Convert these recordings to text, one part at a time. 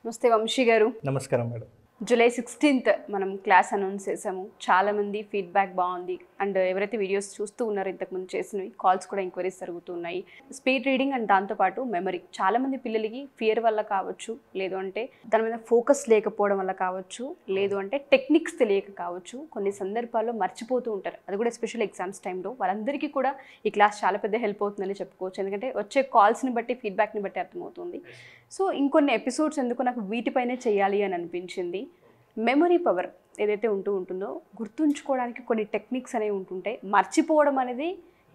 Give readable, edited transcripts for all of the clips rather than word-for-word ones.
నమస్తే వంశీ గారు. నమస్కారం మేడం. జూలై 16th మనం క్లాస్ అనౌన్స్ చేసాము. చాలామంది ఫీడ్బ్యాక్ బాగుంది అండ్ ఎవరైతే వీడియోస్ చూస్తూ ఉన్నారో ఇంతకుముందు చేసినవి కాల్స్ కూడా ఎంక్వైరీస్ జరుగుతున్నాయి. స్పీడ్ రీడింగ్ అండ్ దాంతోపాటు మెమరీ చాలామంది పిల్లలకి ఫియర్ వల్ల కావచ్చు, లేదు అంటే దాని మీద ఫోకస్ లేకపోవడం వల్ల కావచ్చు, లేదు అంటే టెక్నిక్స్ తెలియక కావచ్చు, కొన్ని సందర్భాల్లో మర్చిపోతూ ఉంటారు. అది కూడా ఎస్పెషల్ ఎగ్జామ్స్ టైంలో వాళ్ళందరికీ కూడా ఈ క్లాస్ చాలా పెద్ద హెల్ప్ అవుతుందని చెప్పుకోవచ్చు. ఎందుకంటే వచ్చే కాల్స్ని బట్టి ఫీడ్బ్యాక్ని బట్టి అర్థమవుతుంది. సో ఇంకొన్ని ఎపిసోడ్స్ ఎందుకు నాకు వీటిపైనే చేయాలి అని అనిపించింది. మెమరీ పవర్ ఏదైతే ఉంటుందో గుర్తుంచుకోవడానికి కొన్ని టెక్నిక్స్ అనేవి ఉంటుంటాయి. మర్చిపోవడం అనేది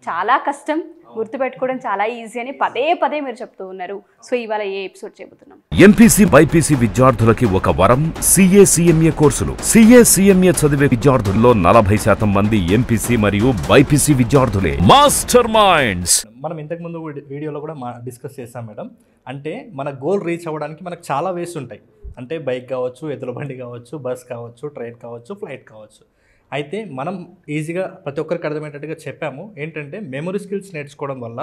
చాలా కష్టం, గుర్తుపెట్టుకోవడం చాలా ఈజీ అని పదే పదే మీరు చెప్తూ ఉన్నారు. సో ఇవాళ ఏ ఎపిసోడ్ చెబుతున్నాం? ఎంపీసీ బైపీసీ విద్యార్థులకి ఒక వరం CA/CMA కోర్సులు. CA/CMA చదివే విద్యార్థుల్లో 40% మంది ఎంపీసీ మరియు బైపీసీ విద్యార్థులే. Master minds. మనం ఇంతకుముందు వీడియోలో కూడా డిస్కస్ చేసాం మేడం. అంటే మన గోల్ రీచ్ అవ్వడానికి మనకు చాలా వేస్ ఉంటాయి. అంటే బైక్ కావచ్చు, ఎద్దుల బండి కావచ్చు, బస్ కావచ్చు, ట్రైన్ కావచ్చు, ఫ్లైట్ కావచ్చు. అయితే మనం ఈజీగా ప్రతి ఒక్కరికి అర్థమయ్యేటట్టుగా చెప్పాము. ఏంటంటే మెమరీ స్కిల్స్ నేర్చుకోవడం వల్ల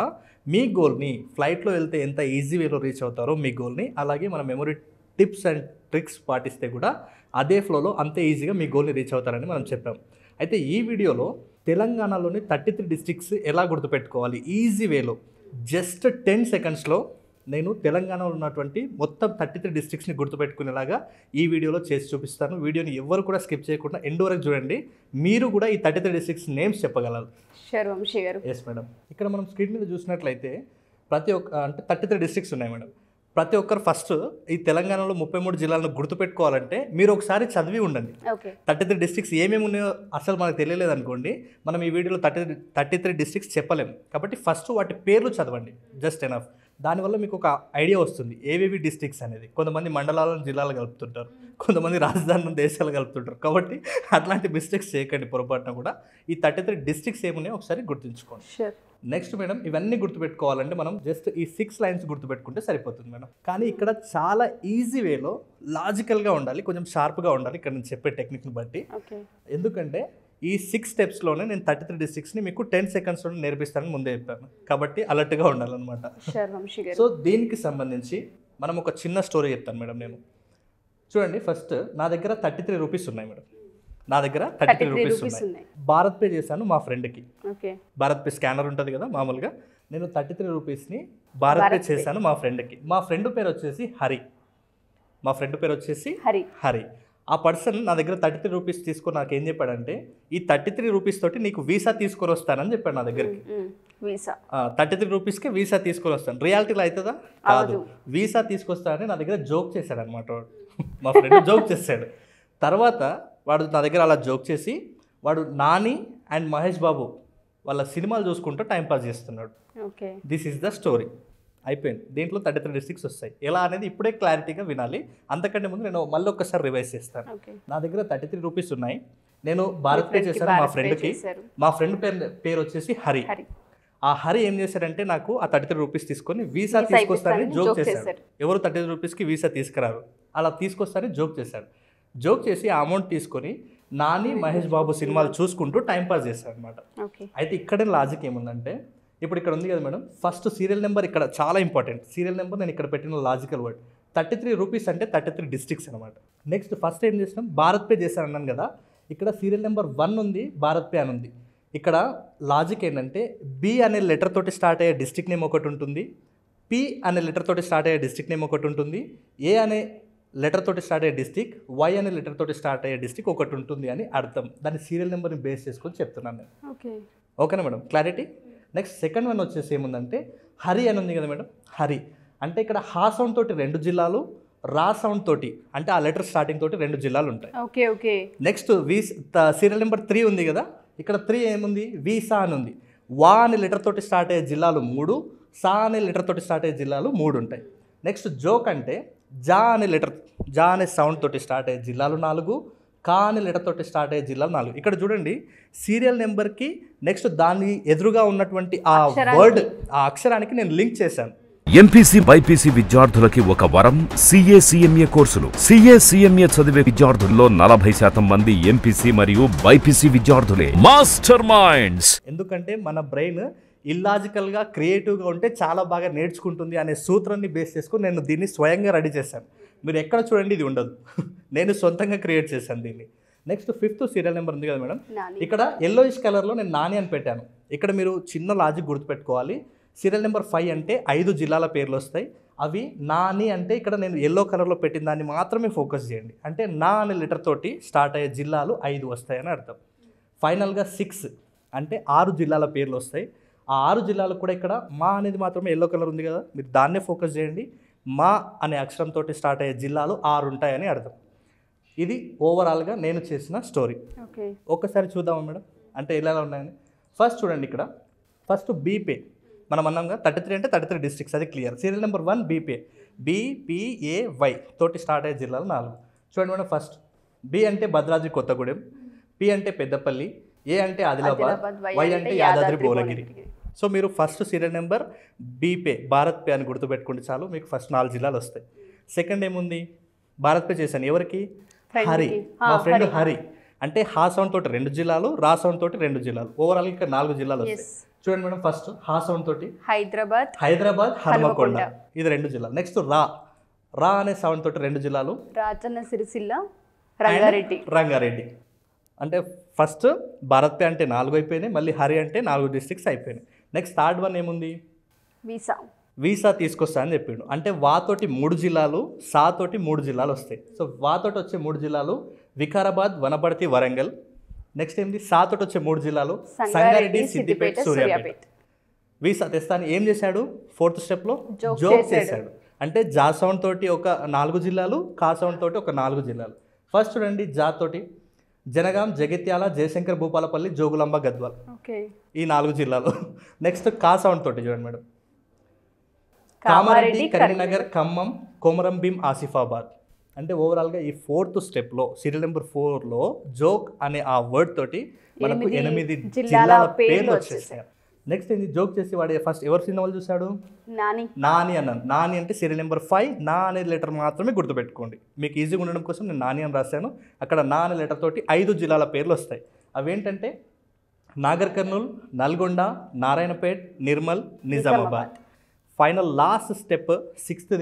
మీ గోల్ని ఫ్లైట్లో వెళ్తే ఎంత ఈజీ వేలో రీచ్ అవుతారో మీ గోల్ని, అలాగే మన మెమరీ టిప్స్ అండ్ ట్రిక్స్ పాటిస్తే కూడా అదే ఫ్లోలో అంతే ఈజీగా మీ గోల్ని రీచ్ అవుతారని మనం చెప్పాము. అయితే ఈ వీడియోలో తెలంగాణలోని 33 డిస్ట్రిక్ట్స్ ఎలా గుర్తుపెట్టుకోవాలి ఈజీ వేలో జస్ట్ 10 సెకండ్స్లో నేను తెలంగాణలో ఉన్నటువంటి మొత్తం 33 డిస్ట్రిక్ట్స్ని గుర్తుపెట్టుకునేలాగా ఈ వీడియోలో చేసి చూపిస్తాను. వీడియోని ఎవరు కూడా స్కిప్ చేయకుండా ఎండ్ వరకు చూడండి. మీరు కూడా ఈ 33 డిస్ట్రిక్ట్స్ నేమ్స్ చెప్పగలరు. షూర్ వంశీ గారు. Yes madam. ఇక్కడ మనం స్క్రీన్ మీద చూసినట్లయితే ప్రతి ఒక్క అంటే 33 డిస్ట్రిక్ట్స్ ఉన్నాయి మేడం. ప్రతి ఒక్కరు ఫస్ట్ ఈ తెలంగాణలో 33 జిల్లాలను గుర్తుపెట్టుకోవాలంటే మీరు ఒకసారి చదివి ఉండండి. 33 డిస్ట్రిక్ట్స్ ఏమేమి ఉన్నాయో అసలు మనకు తెలియలేదు అనుకోండి, మనం ఈ వీడియోలో 33 డిస్ట్రిక్ట్స్ చెప్పలేము. కాబట్టి ఫస్ట్ వాటి పేర్లు చదవండి, జస్ట్ ఎనఫ్. దానివల్ల మీకు ఒక ఐడియా వస్తుంది ఏవేవి డిస్ట్రిక్ట్స్ అనేది. కొంతమంది మండలాలను జిల్లాలు కలుపుతుంటారు, కొంతమంది రాజధానులను దేశాలు కలుపుతుంటారు. కాబట్టి అట్లాంటి మిస్టేక్స్ చేయకండి పొరపాటున కూడా. ఈ 33 డిస్ట్రిక్ట్స్ ఏమున్నాయో ఒకసారి గుర్తుంచుకోండి. నెక్స్ట్ మేడం, ఇవన్నీ గుర్తుపెట్టుకోవాలంటే మనం జస్ట్ ఈ 6 లైన్స్ గుర్తుపెట్టుకుంటే సరిపోతుంది మేడం. కానీ ఇక్కడ చాలా ఈజీ వేలో లాజికల్గా ఉండాలి, కొంచెం షార్ప్గా ఉండాలి ఇక్కడ నేను చెప్పే టెక్నిక్ని బట్టి. ఎందుకంటే ఈ 6 స్టెప్స్లోనే నేను 33 డిస్ట్రిక్ట్స్ని మీకు 10 సెకండ్స్లో నేర్పిస్తానని ముందే చెప్పాను. కాబట్టి అలర్ట్గా ఉండాలన్నమాట. సో దీనికి సంబంధించి మనం ఒక చిన్న స్టోరీ చెప్తాను మేడం. నేను చూడండి, ఫస్ట్ నా దగ్గర 33 రూపీస్ ఉన్నాయి మేడం. నా దగ్గర 33 రూపీస్ ఉన్నాయి. భారత్ పే చేశాను మా ఫ్రెండ్కి. భారత్ పే స్కానర్ ఉంటుంది కదా మామూలుగా. నేను 33 రూపీస్ని భారత్ పే చేశాను మా ఫ్రెండ్కి. మా ఫ్రెండ్ పేరు వచ్చేసి హరి. ఆ పర్సన్ నా దగ్గర 33 రూపీస్ తీసుకొని నాకు ఏం చెప్పాడంటే, ఈ 33 రూపీస్ తోటి నీకు వీసా తీసుకొని వస్తానని చెప్పాడు నా దగ్గరికి. 33 రూపీస్కి వీసా తీసుకొని వస్తాను. రియాలిటీలో అవుతుందా? కాదు. వీసా తీసుకొస్తానని నా దగ్గర జోక్ చేశాడు అనమాట. మా ఫ్రెండ్ జోక్ చేశాడు. తర్వాత వాడు నా దగ్గర అలా జోక్ చేసి వాడు నాని అండ్ మహేష్ బాబు వాళ్ళ సినిమాలు చూసుకుంటూ టైంపాస్ చేస్తున్నాడు. This is the story. అయిపోయింది. దీంట్లో 33 డిస్ట్రిక్ట్స్ వస్తాయి. ఎలా అనేది ఇప్పుడే క్లారిటీగా వినాలి. అంతకంటే ముందు నేను మళ్ళీ ఒక్కసారి రివైజ్ చేస్తాను. నా దగ్గర 33 రూపీస్ ఉన్నాయి. నేను భారత్ పే చేశాను మా ఫ్రెండ్కి. మా ఫ్రెండ్ పేరు వచ్చేసి హరి. ఆ హరి ఏం చేశాడంటే నాకు ఆ 33 రూపీస్ తీసుకొని వీసా తీసుకొస్తానని జోక్ చేశాడు. ఎవరు 33 రూపీస్కి వీసా తీసుకురారు, అలా తీసుకొస్తానని జోక్ చేశాడు. జోక్ చేసి ఆ అమౌంట్ తీసుకొని నాని మహేష్ బాబు సినిమాలు చూసుకుంటూ టైంపాస్ చేశాడు అనమాట. అయితే ఇక్కడే లాజిక్ ఏముందంటే, ఇప్పుడు ఇక్కడ ఉంది కదా మేడం, ఫస్ట్ సీరియల్ నెంబర్ ఇక్కడ చాలా ఇంపార్టెంట్. సీరియల్ నెంబర్ నేను ఇక్కడ పెట్టిన లాజికల్ వర్డ్. 33 రూపీస్ అంటే 33 డిస్ట్రిక్ట్స్ అనమాట. నెక్స్ట్ ఫస్ట్ ఏం చేసినాం, భారత్ పే చేశాను అన్నాను కదా. ఇక్కడ సీరియల్ నెంబర్ 1 ఉంది, భారత్ పే అని ఉంది. ఇక్కడ లాజిక్ ఏంటంటే, బి అనే లెటర్ తోటి స్టార్ట్ అయ్యే డిస్ట్రిక్ట్ నేమ్ ఒకటి ఉంటుంది, పి అనే లెటర్ తోటి స్టార్ట్ అయ్యే డిస్ట్రిక్ట్ నేమ్ ఒకటి ఉంటుంది, ఏ అనే లెటర్ తోటి స్టార్ట్ అయ్యే డిస్ట్రిక్ట్, వై అనే లెటర్ తోటి స్టార్ట్ అయ్యే డిస్ట్రిక్ట్ ఒకటి ఉంటుంది అని అర్థం. దాని సీరియల్ నెంబర్ని బేస్ చేసుకొని చెప్తున్నాను నేను. ఓకేనా madam? Clarity. Next second one వచ్చేసి ఏముందంటే, హరి అని ఉంది కదా మేడం. హరి అంటే ఇక్కడ హా సౌండ్ తోటి 2 జిల్లాలు, రా సౌండ్ తోటి అంటే ఆ లెటర్ స్టార్టింగ్ తోటి 2 జిల్లాలు ఉంటాయి. నెక్స్ట్ సీరియల్ నెంబర్ 3 ఉంది కదా. ఇక్కడ 3 ఏముంది, వీసా అని ఉంది. వా అనే లెటర్ తోటి స్టార్ట్ అయ్యే జిల్లాలు 3, సా అనే లెటర్ తోటి స్టార్ట్ అయ్యే జిల్లాలు 3 ఉంటాయి. నెక్స్ట్ జోక్ అంటే జా అనే సౌండ్ తోటి స్టార్ట్ అయ్యే జిల్లాలు 4, కా అనే లెటర్ తోటి స్టార్ట్ అయ్యే జిల్లాలు 4. ఇక్కడ చూడండి, సీరియల్ నెంబర్కి నెక్స్ట్ దాని ఎదురుగా ఉన్నటువంటి ఆ వర్డ్, ఆ అక్షరానికి నేను లింక్ చేశాను. ఎంపీసీ బైపీసీ విద్యార్థులకి ఒక వరం CA/CMA కోర్సులు. CA/CMA చదివే విద్యార్థుల్లో 40% మంది ఎంపీసీ మరియు బైపీసీ విద్యార్థులే. Master minds. ఎందుకంటే మన బ్రెయిన్ ఇల్లాజికల్గా క్రియేటివ్గా ఉంటే చాలా బాగా నేర్చుకుంటుంది అనే సూత్రాన్ని బేస్ చేసుకుని నేను దీన్ని స్వయంగా రెడీ చేశాను. మీరు ఎక్కడ చూడండి ఇది ఉండదు. నేను సొంతంగా క్రియేట్ చేశాను దీన్ని. నెక్స్ట్ 5th సీరియల్ నెంబర్ ఉంది కదా మేడం, ఇక్కడ ఎల్లోయిష్ కలర్లో నేను నాని అని పెట్టాను. ఇక్కడ మీరు చిన్న లాజిక్ గుర్తుపెట్టుకోవాలి. సీరియల్ నెంబర్ 5 అంటే 5 జిల్లాల పేర్లు వస్తాయి. అవి నాని అంటే ఇక్కడ నేను ఎల్లో కలర్లో పెట్టిన దాన్ని మాత్రమే ఫోకస్ చేయండి. అంటే నా అనే లెటర్ తోటి స్టార్ట్ అయ్యే జిల్లాలు 5 వస్తాయని అర్థం. ఫైనల్గా 6 అంటే 6 జిల్లాల పేర్లు వస్తాయి. ఆ 6 జిల్లాలు కూడా ఇక్కడ మా అనేది మాత్రమే ఎల్లో కలర్ ఉంది కదా, మీరు దాన్నే ఫోకస్ చేయండి. మా అనే అక్షరంతో స్టార్ట్ అయ్యే జిల్లాలు 6 ఉంటాయని అర్థం. ఇది ఓవరాల్గా నేను చేసిన స్టోరీ. ఒక్కసారి చూద్దామా మేడం, అంటే ఎలా ఉన్నాయని. ఫస్ట్ చూడండి, ఇక్కడ ఫస్ట్ బీపే మనం అన్నాంగా 33 అంటే 33 డిస్ట్రిక్ట్స్, అది క్లియర్. సీరియల్ నెంబర్ 1 బీపే, BPAY తోటి స్టార్ట్ అయ్యే జిల్లాలు 4. చూడండి మేడం, ఫస్ట్ బి అంటే భద్రాద్రి కొత్తగూడెం, పి అంటే పెద్దపల్లి, ఏ అంటే ఆదిలాబాద్, వై అంటే యాదాద్రి భువనగిరి. సో మీరు ఫస్ట్ సీరియల్ నెంబర్ బీపే భారత్ పే అని గుర్తుపెట్టుకుంటే చాలు, మీకు ఫస్ట్ 4 జిల్లాలు వస్తాయి. సెకండ్ ఏముంది, భారత్ పే చేశాను ఎవరికి, హరి, మా ఫ్రెండ్ హరి. అంటే హా సౌండ్ తోటి 2 జిల్లాలు, రా సౌండ్ తోటి 2 జిల్లాలు, ఓవరాల్ ఇక్కడ 4 జిల్లాలు వస్తాయి. చూడండి మేడం, ఫస్ట్ హా సౌండ్ తోటి హైదరాబాద్, హనుమకొండ, ఇది 2 జిల్లాలు. నెక్స్ట్ రా అనే సౌండ్ తోటి 2 జిల్లాలు, రాజన్న సిరిసిల్ల, రంగారెడ్డి. అంటే ఫస్ట్ భారత్ పే అంటే 4 అయిపోయినాయి, మళ్ళీ హరి అంటే 4 డిస్ట్రిక్ట్స్ అయిపోయినాయి. నెక్స్ట్ థర్డ్ వన్ ఏముంది, వీసా తీసుకొస్తా అని చెప్పిండు. అంటే వాతోటి 3 జిల్లాలు, సాతోటి 3 జిల్లాలు వస్తాయి. సో వాతోటి వచ్చే 3 జిల్లాలు వికారాబాద్, వనపర్తి, వరంగల్. నెక్స్ట్ ఏంటి, సాతోటి వచ్చే 3 జిల్లాలు సంగారెడ్డి, సిద్దిపేట, సూర్యాపేట. వీసా తెస్తాను ఏం చేశాడు, 4th స్టెప్లో జోక్ చేశాడు. అంటే జా సౌండ్ తోటి ఒక 4 జిల్లాలు, కా సౌండ్ తోటి ఒక 4 జిల్లాలు. ఫస్ట్ చూడండి, జా తోటి జనగాం, జగిత్యాల, జయశంకర్, భూపాలపల్లి, జోగులాంబ, గద్వాల్, ఈ 4 జిల్లాలు. నెక్స్ట్ కా సౌండ్ తోటి చూడండి మేడం, కామారెడ్డి, కరీంనగర్, ఖమ్మం, కొమరం భీం, ఆసిఫాబాద్. అంటే ఓవరాల్గా ఈ 4th స్టెప్లో సీరియల్ నెంబర్ 4లో జోక్ అనే ఆ వర్డ్ తోటి మనకు 8 జిల్లాల పేర్లు వచ్చేసాయి. నెక్స్ట్ ఏంటి, జోక్ చేసి వాడు ఫస్ట్ ఎవరు సినిమా వాళ్ళు చూశాడు, నాని అన్నాను. నాని అంటే సీరియల్ నెంబర్ 5, నా అనే లెటర్ మాత్రమే గుర్తుపెట్టుకోండి, మీకు ఈజీగా ఉండడం కోసం నేను నాని అని రాశాను. అక్కడ నా అనే లెటర్ తోటి 5 జిల్లాల పేర్లు వస్తాయి. అవేంటంటే Nagarkurnool, Nalgonda, Narayanpet, Nirmal, Nizamabad. Final last step 6th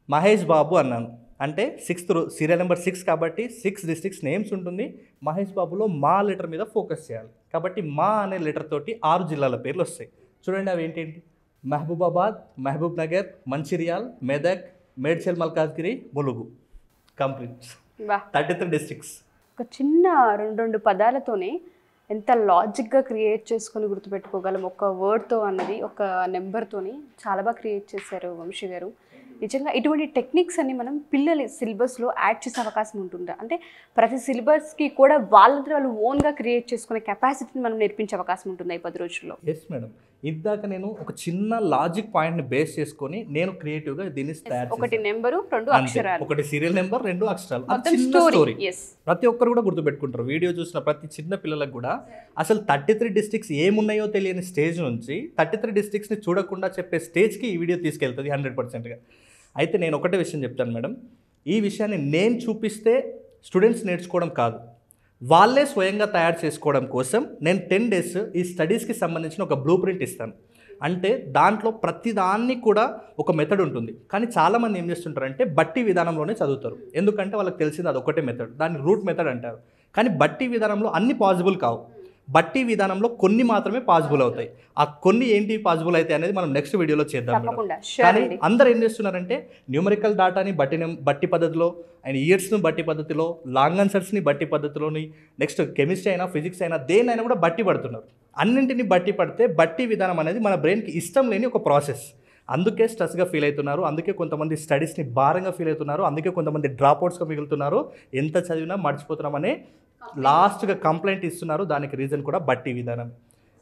Mahesh Babu అన్నాను. అంటే 6th సీరియల్ నెంబర్ 6 కాబట్టి 6 డిస్ట్రిక్ట్స్ నేమ్స్ ఉంటుంది. మహేష్ బాబులో మా లెటర్ మీద ఫోకస్ చేయాలి కాబట్టి మా అనే లెటర్ తోటి 6 జిల్లాల పేర్లు వస్తాయి. చూడండి అవి ఏంటేంటి, Mahabubabad, Mahabubnagar, Mancherial, Medak, Medchal Malkajgiri, Mulugu. Complete 33 districts. ఒక చిన్న 2 పదాలతోనే ఎంత లాజిక్గా క్రియేట్ చేసుకొని గుర్తుపెట్టుకోగలం ఒక వర్డ్తో అన్నది, ఒక నెంబర్తోని చాలా బాగా క్రియేట్ చేశారు వంశీ గారు. నిజంగా ఇటువంటి టెక్నిక్స్ అన్ని మనం పిల్లల సిలబస్లో యాడ్ చేసే అవకాశం ఉంటుందా, అంటే ప్రతి సిలబస్కి కూడా వాళ్ళంతా వాళ్ళు ఓన్గా క్రియేట్ చేసుకునే కెపాసిటీని మనం నేర్పించే అవకాశం ఉంటుందా ఈ 10 రోజుల్లో? ఎస్ మేడం, ఇందాక నేను ఒక చిన్న లాజిక్ పాయింట్ని బేస్ చేసుకొని నేను క్రియేటివ్గా దీన్ని తయారు, ఒకటి నెంబరు, 2 అక్షరాలు, ఒకటి సీరియల్ నెంబర్, 2 అక్షరాలు, స్టోరీ. ప్రతి ఒక్కరు కూడా గుర్తుపెట్టుకుంటారు. వీడియో చూసిన ప్రతి చిన్న పిల్లలకు కూడా అసలు 33 డిస్ట్రిక్ట్స్ ఏమున్నాయో తెలియని స్టేజ్ నుంచి 33 డిస్ట్రిక్ట్స్ని చూడకుండా చెప్పే స్టేజ్కి ఈ వీడియో తీసుకెళ్తుంది 100%గా. అయితే నేను ఒకటే విషయం చెప్తాను మేడం, ఈ విషయాన్ని నేను చూపిస్తే స్టూడెంట్స్ నేర్చుకోవడం కాదు, వాళ్ళే స్వయంగా తయారు చేసుకోవడం కోసం నేను 10 days ఈ స్టడీస్కి సంబంధించిన ఒక బ్లూ ప్రింట్ ఇస్తాను. అంటే దాంట్లో ప్రతిదాన్ని కూడా ఒక మెథడ్ ఉంటుంది. కానీ చాలామంది ఏం చేస్తుంటారంటే బట్టి విధానంలోనే చదువుతారు. ఎందుకంటే వాళ్ళకి తెలిసింది అది ఒకటే మెథడ్, దాన్ని రూట్ మెథడ్ అంటారు. కానీ బట్టి విధానంలో అన్ని పాసిబుల్ కావు. బట్టి విధానంలో కొన్ని మాత్రమే పాసిబుల్ అవుతాయి. ఆ కొన్ని ఏంటి పాసిబుల్ అవుతాయి అనేది మనం నెక్స్ట్ వీడియోలో చేద్దాం. కానీ అందరూ ఏం చేస్తున్నారంటే న్యూమరికల్ డాటాని బట్టి పద్ధతిలో, అండ్ ఇయర్స్ని బట్టి పద్ధతిలో, లాంగ్ ఆన్సర్స్ని బట్టి పద్ధతిలోని, నెక్స్ట్ కెమిస్ట్రీ అయినా ఫిజిక్స్ అయినా దేన్నైనా కూడా బట్టి పడుతున్నారు. అన్నింటినీ బట్టి పడితే బట్టి విధానం అనేది మన బ్రెయిన్కి ఇష్టం లేని ఒక ప్రాసెస్. అందుకే స్ట్రెస్గా ఫీల్ అవుతున్నారు, అందుకే కొంతమంది స్టడీస్ని భారంగా ఫీల్ అవుతున్నారు, అందుకే కొంతమంది డ్రాప్అవుట్స్గా మిగులుతున్నారు, ఎంత చదివినా మర్చిపోతున్నామనే లాస్ట్గా కంప్లైంట్ ఇస్తున్నారు. దానికి రీజన్ కూడా బట్టి విధానం.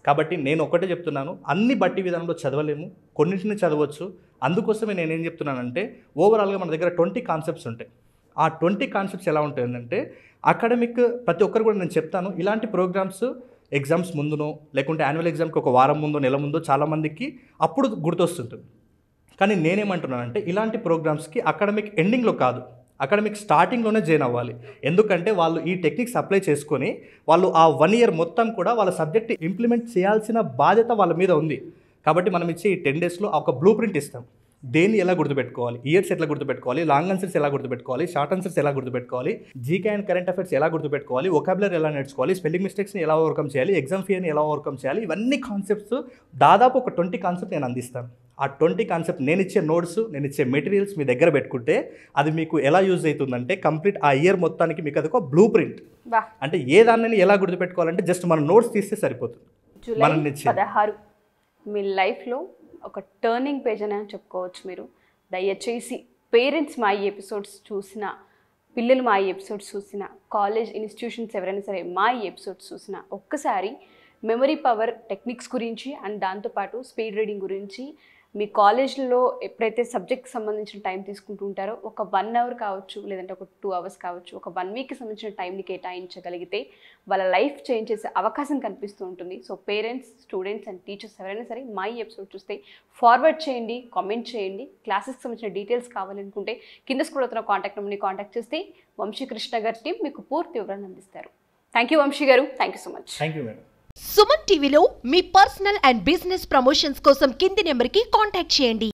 కాబట్టి నేను ఒకటే చెప్తున్నాను, అన్ని బట్టి విధానంలో చదవలేము, కొన్నింటిని చదవచ్చు. అందుకోసమే నేనేం చెప్తున్నానంటే ఓవరాల్గా మన దగ్గర 20 కాన్సెప్ట్స్ ఉంటాయి. ఆ 20 కాన్సెప్ట్స్ ఎలా ఉంటాయంటే అకాడమిక్ ప్రతి ఒక్కరు కూడా నేను చెప్తాను, ఇలాంటి ప్రోగ్రామ్స్ ఎగ్జామ్స్ ముందునో లేకుంటే యాన్యువల్ ఎగ్జామ్కి ఒక వారం ముందో నెల ముందో చాలామందికి అప్పుడు గుర్తొస్తుంటుంది. కానీ నేనేమంటున్నానంటే ఇలాంటి ప్రోగ్రామ్స్కి అకాడమిక్ ఎండింగ్లో కాదు, అక్కడ మీకు స్టార్టింగ్లోనే జాయిన్ అవ్వాలి. ఎందుకంటే వాళ్ళు ఈ టెక్నిక్స్ అప్లై చేసుకొని వాళ్ళు ఆ 1 year మొత్తం కూడా వాళ్ళ సబ్జెక్ట్ ఇంప్లిమెంట్ చేయాల్సిన బాధ్యత వాళ్ళ మీద ఉంది. కాబట్టి మనం ఇచ్చే ఈ 10 daysలో ఒక బ్లూ ప్రింట్ ఇస్తాం. దేన్ని ఎలా గుర్తుపెట్టుకోవాలి, ఇయర్స్ ఎట్లా గుర్తుపెట్టుకోవాలి, లాంగ్ ఆన్సర్స్ ఎలా గుర్తుపెట్టుకోవాలి, షార్ట్ ఆన్సర్స్ ఎలా గుర్తుపెట్టుకోవాలి, జీకే అండ్ కరెంట్ అఫైర్స్ ఎలా గుర్తుపెట్టుకోవాలి, వొకాబులరీ ఎలా నేర్చుకోవాలి, స్పెల్లింగ్ మిస్టేక్స్ని ఎలా ఓవర్కమ్ చేయాలి, ఎగ్జామ్ ఫియర్ని ఎలా ఓవర్కమ్ చేయాలి, ఇవన్నీ కాన్సెప్ట్స్ దాదాపు ఒక 20 కాన్సెప్ట్ నేను అందిస్తాను. ఆ 20 కాన్సెప్ట్ నేను ఇచ్చే నోట్స్, నేను ఇచ్చే మెటీరియల్స్ మీ దగ్గర పెట్టుకుంటే అది మీకు ఎలా యూజ్ అవుతుందంటే కంప్లీట్ ఆ ఇయర్ మొత్తానికి మీకు అది ఒక బ్లూ ప్రింట్. అంటే ఏ దాన్ని ఎలా గుర్తుపెట్టుకోవాలంటే జస్ట్ మన నోట్స్ తీస్తే సరిపోతుంది. జూలై 16 మీ లైఫ్లో ఒక టర్నింగ్ పేజ్ అని చెప్పుకోవచ్చు మీరు. దయచేసి పేరెంట్స్ మా ఈ ఎపిసోడ్స్ చూసిన, పిల్లలు మా ఈ ఎపిసోడ్స్ చూసిన, కాలేజ్ ఇన్స్టిట్యూషన్స్ ఎవరైనా సరే మా ఈ ఎపిసోడ్స్ చూసిన ఒక్కసారి మెమరీ పవర్ టెక్నిక్స్ గురించి అండ్ దాంతోపాటు స్పీడ్ రీడింగ్ గురించి మీ కాలేజ్లో ఎప్పుడైతే సబ్జెక్ట్కి సంబంధించిన టైం తీసుకుంటూ ఉంటారో ఒక 1 hour కావచ్చు, లేదంటే ఒక 2 hours కావచ్చు, ఒక 1 weekకి సంబంధించిన టైంని కేటాయించగలిగితే వాళ్ళ లైఫ్ చేంజ్ చేసే అవకాశం కనిపిస్తూ ఉంటుంది. So parents, students and teachers ఎవరైనా సరే మా ఈ ఎపిసోడ్ చూస్తే ఫార్వర్డ్ చేయండి, కామెంట్ చేయండి. క్లాసెస్కి సంబంధించిన డీటెయిల్స్ కావాలనుకుంటే కింద స్క్రోల్ అవుతున్న కాంటాక్ట్ నెంబర్ని కాంటాక్ట్ చేస్తే వంశీకృష్ణ గారి టీం మీకు పూర్తి వివరాన్ని అందిస్తారు. థ్యాంక్ యూ వంశీ గారు, thank you so much. Thank you madam. Suman టీవీలో మీ పర్సనల్ అండ్ బిజినెస్ ప్రమోషన్స్ కోసం కింది నెంబర్కి కాంటాక్ట్ చేయండి.